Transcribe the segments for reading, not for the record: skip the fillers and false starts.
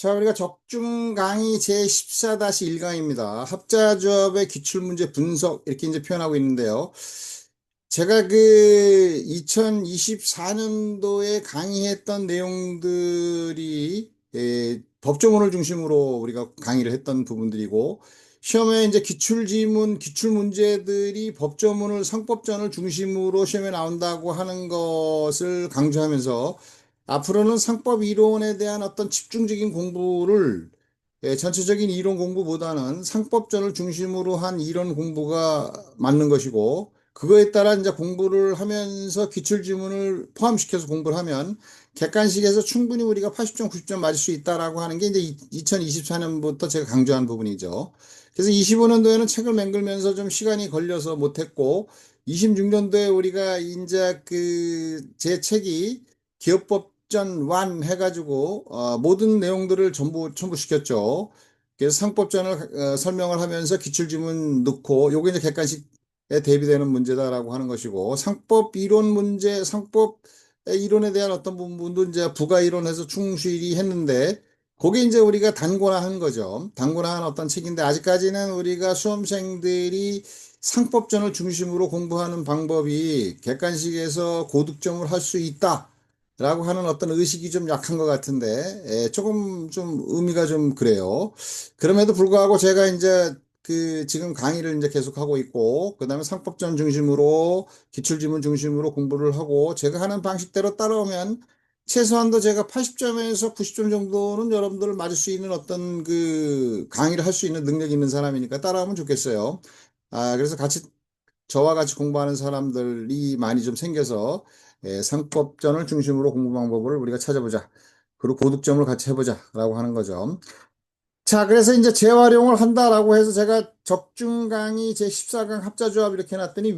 자, 우리가 적중 강의 제14-1강입니다. 합자조합의 기출문제 분석, 이렇게 이제 표현하고 있는데요. 제가 그 2024년도에 강의했던 내용들이 법조문을 중심으로 우리가 강의를 했던 부분들이고, 시험에 이제 기출지문, 기출문제들이 법조문을, 상법전을 중심으로 시험에 나온다고 하는 것을 강조하면서 앞으로는 상법 이론에 대한 어떤 집중적인 공부를 전체적인 이론 공부보다는 상법전을 중심으로 한 이론 공부가 맞는 것이고, 그거에 따라 이제 공부를 하면서 기출지문을 포함시켜서 공부를 하면 객관식에서 충분히 우리가 80점, 90점 맞을 수 있다라고 하는 게 이제 2024년부터 제가 강조한 부분이죠. 그래서 25년도에는 책을 맹글면서 좀 시간이 걸려서 못했고, 26년도에 우리가 이제 그 제 책이 기업법전 완 해가지고 모든 내용들을 전부 첨부시켰죠. 그래서 상법전을 설명을 하면서 기출지문 넣고 요게 이제 객관식에 대비되는 문제다라고 하는 것이고, 상법 이론 문제, 상법 이론에 대한 어떤 부분도 이제 부가 이론에서 충실히 했는데, 그게 이제 우리가 단권화한 거죠. 단권화한 어떤 책인데, 아직까지는 우리가 수험생들이 상법전을 중심으로 공부하는 방법이 객관식에서 고득점을 할 수 있다 라고 하는 어떤 의식이 좀 약한 것 같은데, 조금 좀 의미가 좀 그래요. 그럼에도 불구하고 제가 이제 그 지금 강의를 이제 계속하고 있고, 그 다음에 상법전 중심으로 기출지문 중심으로 공부를 하고, 제가 하는 방식대로 따라오면 최소한도 제가 80점에서 90점 정도는 여러분들을 맞을 수 있는 어떤 그 강의를 할 수 있는 능력이 있는 사람이니까 따라오면 좋겠어요. 그래서 저와 같이 공부하는 사람들이 많이 좀 생겨서 상법전을 중심으로 공부 방법을 우리가 찾아보자. 그리고 고득점을 같이 해보자라고 하는 거죠. 자, 그래서 이제 재활용을 한다라고 해서 제가 적중 강의 제14강 합자조합 이렇게 해놨더니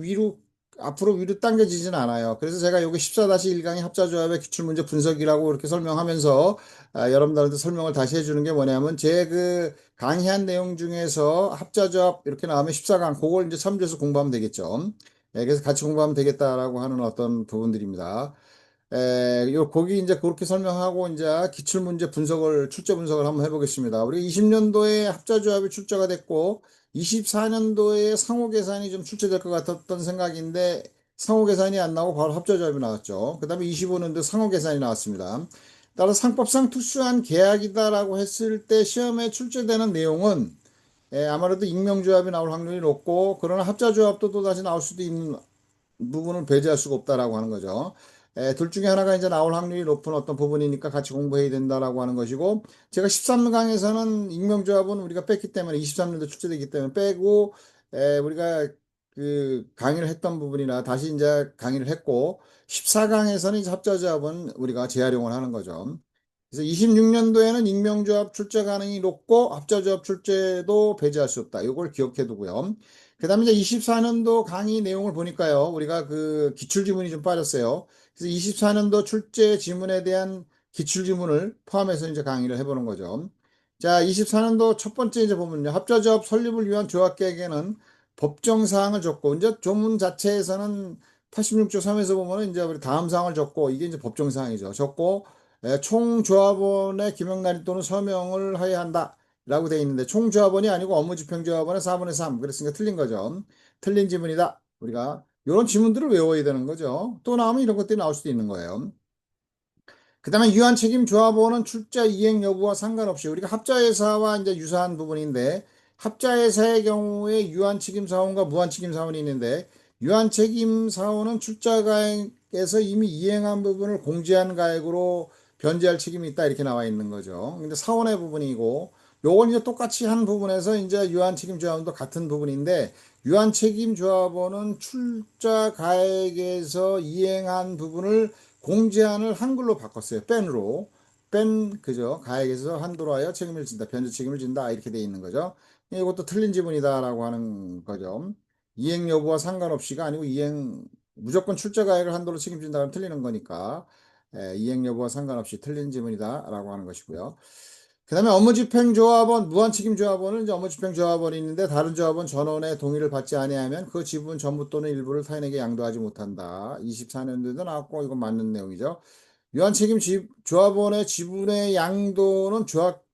앞으로 위로 당겨지진 않아요. 그래서 제가 여기 14-1강의 합자조합의 기출문제 분석이라고 이렇게 설명하면서 여러분들한테 설명을 다시 해주는 게 뭐냐면, 제 그 강의한 내용 중에서 합자조합 이렇게 나오면 14강 그걸 이제 참조해서 공부하면 되겠죠. 그래서 같이 공부하면 되겠다라고 하는 어떤 부분들입니다. 거기 이제 그렇게 설명하고 이제 기출문제 분석을, 출제 분석을 한번 해보겠습니다. 우리 20년도에 합자조합이 출제가 됐고, 24년도에 상호계산이 좀 출제될 것 같았던 생각인데, 상호계산이 안 나오고 바로 합자조합이 나왔죠. 그 다음에 25년도 상호계산이 나왔습니다. 따라서 상법상 특수한 계약이다라고 했을 때 시험에 출제되는 내용은 아무래도 익명조합이 나올 확률이 높고, 그러나 합자조합도 또다시 나올 수도 있는 부분을 배제할 수가 없다라고 하는 거죠. 둘 중에 하나가 이제 나올 확률이 높은 어떤 부분이니까 같이 공부해야 된다라고 하는 것이고, 제가 13강에서는 익명조합은 우리가 뺐기 때문에, 23년도 출제되기 때문에 빼고, 우리가 그 강의를 했던 부분이나 다시 이제 강의를 했고, 14강에서는 이제 합자조합은 우리가 재활용을 하는 거죠. 그래서 26년도에는 익명조합 출제 가능이 높고 합자조합 출제도 배제할 수 없다. 이걸 기억해 두고요. 그 다음에 이제 24년도 강의 내용을 보니까요, 우리가 그 기출지문이 좀 빠졌어요. 그래서 24년도 출제 지문에 대한 기출지문을 포함해서 이제 강의를 해보는 거죠. 자, 24년도 첫 번째 이제 보면요. 합자조합 설립을 위한 조합계획에는 법정사항을 적고, 이제 조문 자체에서는 86조 3에서 보면은 이제 우리 다음 사항을 적고, 이게 이제 법정사항이죠. 적고, 총조합원의 기명날인 또는 서명을 하여야 한다. 라고 돼 있는데, 총조합원이 아니고 업무집행조합원의 4분의 3. 그랬으니까 틀린 거죠. 틀린 지문이다. 우리가 이런 지문들을 외워야 되는 거죠. 또 나오면 이런 것들이 나올 수도 있는 거예요. 그 다음에 유한책임조합원은 출자 이행 여부와 상관없이, 우리가 합자회사와 이제 유사한 부분인데, 합자회사의 경우에 유한책임사원과 무한책임사원이 있는데, 유한책임사원은 출자가액에서 이미 이행한 부분을 공제한 가액으로 변제할 책임이 있다 이렇게 나와 있는 거죠. 근데 사원의 부분이고, 요건 이제 똑같이 한 부분에서 이제 유한책임조합원도 같은 부분인데, 유한책임조합원은 출자가액에서 이행한 부분을 공제한을 한글로 바꿨어요. 뺀으로. 그죠? 가액에서 한도로 하여 책임을 진다. 변제 책임을 진다. 이렇게 돼 있는 거죠. 이것도 틀린 지문이다라고 하는 거죠. 이행 여부와 상관없이가 아니고 무조건 출제 가액을 한도로 책임진다면 틀리는 거니까, 이행 여부와 상관없이 틀린 지문이다라고 하는 것이고요. 그 다음에 업무집행조합원, 무한책임조합원은 이제 업무집행조합원이 있는데, 다른 조합원 전원의 동의를 받지 아니하면 그 지분 전부 또는 일부를 타인에게 양도하지 못한다. 24년도에도 나왔고, 이건 맞는 내용이죠. 조합원의 지분의 양도는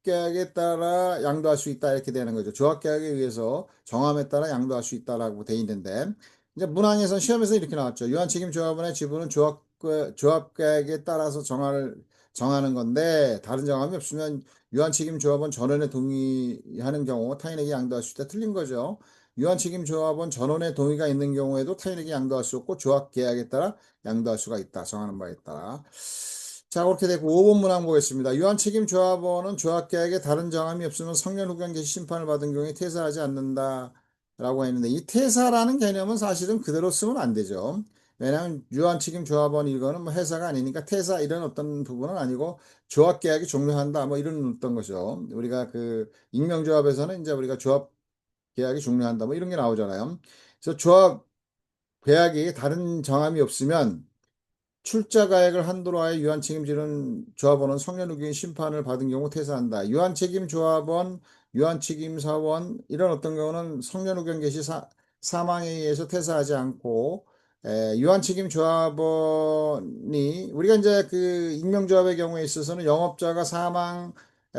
조합계약에 따라 양도할 수 있다 이렇게 되는 거죠. 조합계약에 의해서 정함에 따라 양도할 수 있다라고 돼 있는데 이제 문항에서 시험에서 이렇게 나왔죠. 유한책임조합원의 지분은 조합계약에 따라서 정하는 건데 다른 정함이 없으면 유한책임조합원 전원에 동의하는 경우 타인에게 양도할 수 있다. 틀린 거죠. 유한책임조합원 전원의 동의가 있는 경우에도 타인에게 양도할 수 없고 조합계약에 따라 양도할 수가 있다. 정하는 바에 따라. 자, 그렇게 됐고 5번 문항 보겠습니다. 유한책임조합원은 조합계약에 다른 정함이 없으면 성년 후견 개시 심판을 받은 경우에 퇴사하지 않는다라고 했는데 이 퇴사라는 개념은 사실은 그대로 쓰면 안 되죠. 왜냐하면 유한책임조합원 이거는 뭐 회사가 아니니까 퇴사 이런 어떤 부분은 아니고 조합계약이 종료한다 뭐 이런 어떤 거죠. 우리가 그 익명조합에서는 이제 우리가 조합계약이 종료한다 뭐 이런 게 나오잖아요. 그래서 조합계약이 다른 정함이 없으면 출자가액을 한도로 하여 유한책임지는 조합원은 성년후기인 심판을 받은 경우 퇴사한다. 유한책임조합원, 유한책임사원 이런 어떤 경우는 성년후견 개시 사망에 의해서 퇴사하지 않고 유한책임조합원이 우리가 이제 그 익명조합의 경우에 있어서는 영업자가 사망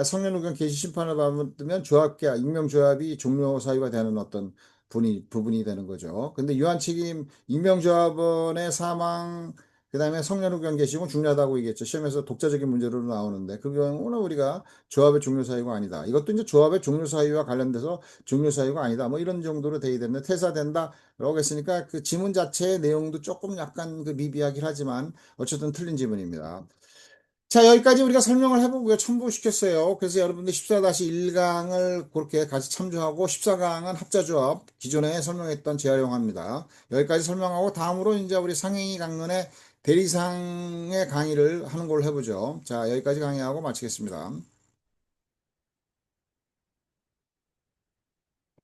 성년후견 개시 심판을 받으면 조합계약, 익명조합이 종료 사유가 되는 어떤 부분이 되는 거죠. 근데 유한책임 익명조합원의 사망 그다음에 성년후견 개시은 중요하다고 얘기했죠. 시험에서 독자적인 문제로 나오는데 그 경우는 우리가 조합의 종료 사유가 아니다. 이것도 이제 조합의 종료 사유와 관련돼서 종료 사유가 아니다. 뭐 이런 정도로 돼야 되는데 퇴사된다라고 했으니까 그 지문 자체의 내용도 조금 약간 그 미비하긴 하지만 어쨌든 틀린 지문입니다. 자, 여기까지 우리가 설명을 해보고요. 첨부시켰어요. 그래서 여러분들 14-1강을 그렇게 같이 참조하고 14강은 합자조합 기존에 설명했던 재활용합니다. 여기까지 설명하고 다음으로 이제 우리 상행위 강론의 대리상의 강의를 하는 걸로 해보죠. 자, 여기까지 강의하고 마치겠습니다.